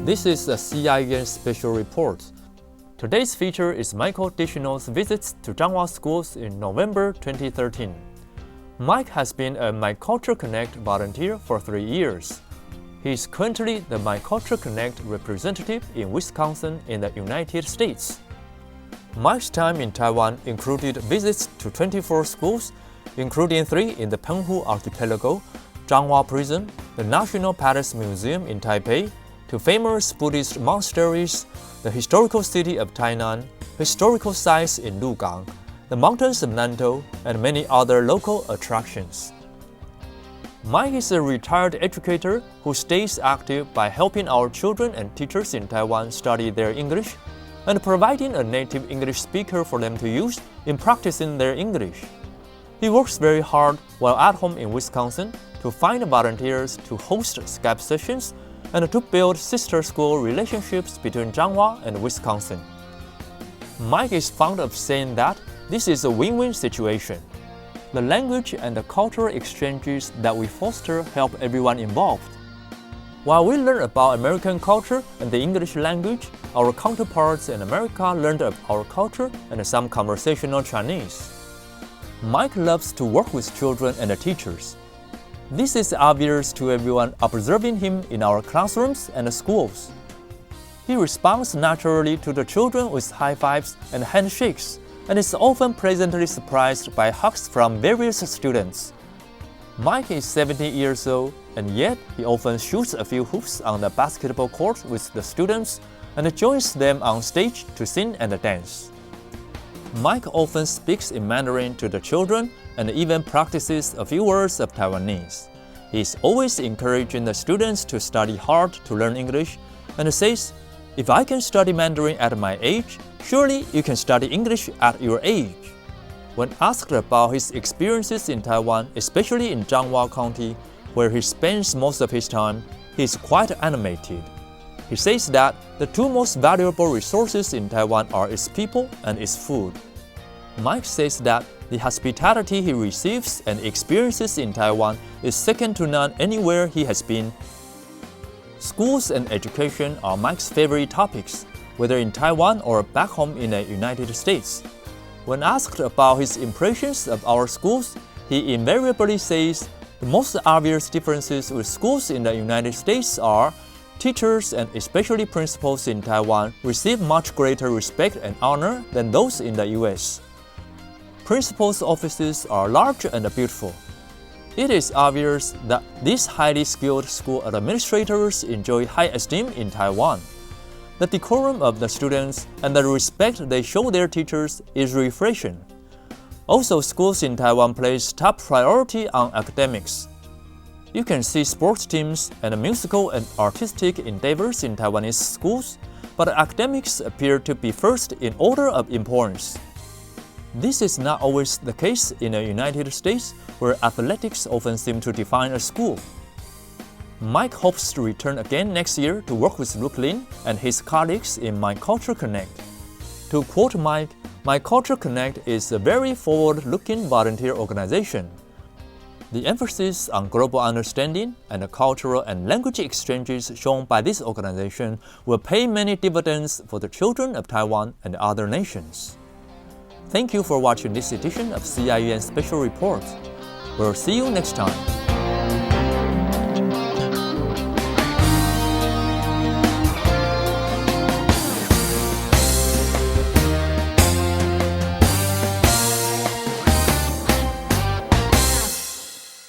This is a CIEN Special Report. Today's feature is Michael Deschenaux's visits to Zhanghua schools in November 2013. Mike has been a My Culture Connect volunteer for 3 years. He is currently the My Culture Connect representative in Wisconsin in the United States. Mike's time in Taiwan included visits to 24 schools, including 3 in the Penghu Archipelago, Zhanghua Prison, the National Palace Museum in Taipei, to famous Buddhist monasteries, the historical city of Tainan, historical sites in Lugang, the mountains of Nantou, and many other local attractions. Mike is a retired educator who stays active by helping our children and teachers in Taiwan study their English and providing a native English speaker for them to use in practicing their English. He works very hard while at home in Wisconsin to find volunteers to host Skype sessions and to build sister school relationships between Zhanghua and Wisconsin. Mike is fond of saying that this is a win-win situation. The language and the cultural exchanges that we foster help everyone involved. While we learn about American culture and the English language, our counterparts in America learned of our culture and some conversational Chinese. Mike loves to work with children and teachers. This is obvious to everyone observing him in our classrooms and schools. He responds naturally to the children with high fives and handshakes, and is often pleasantly surprised by hugs from various students. Mike is 70 years old, and yet he often shoots a few hoops on the basketball court with the students and joins them on stage to sing and dance. Mike often speaks in Mandarin to the children and even practices a few words of Taiwanese. He is always encouraging the students to study hard to learn English and says, "If I can study Mandarin at my age, surely you can study English at your age." When asked about his experiences in Taiwan, especially in Zhanghua County, where he spends most of his time, he is quite animated. He says that the 2 most valuable resources in Taiwan are its people and its food. Mike says that the hospitality he receives and experiences in Taiwan is second to none anywhere he has been. Schools and education are Mike's favorite topics, whether in Taiwan or back home in the United States. When asked about his impressions of our schools, he invariably says the most obvious differences with schools in the United States are teachers and especially principals in Taiwan receive much greater respect and honor than those in the US. Principals' offices are large and beautiful. It is obvious that these highly skilled school administrators enjoy high esteem in Taiwan. The decorum of the students and the respect they show their teachers is refreshing. Also, schools in Taiwan place top priority on academics. You can see sports teams and musical and artistic endeavors in Taiwanese schools, but academics appear to be first in order of importance. This is not always the case in the United States, where athletics often seem to define a school. Mike hopes to return again next year to work with Luke Lin and his colleagues in My Culture Connect. To quote Mike, My Culture Connect is a very forward-looking volunteer organization. The emphasis on global understanding and the cultural and language exchanges shown by this organization will pay many dividends for the children of Taiwan and other nations. Thank you for watching this edition of CIEN Special Report. We'll see you next time.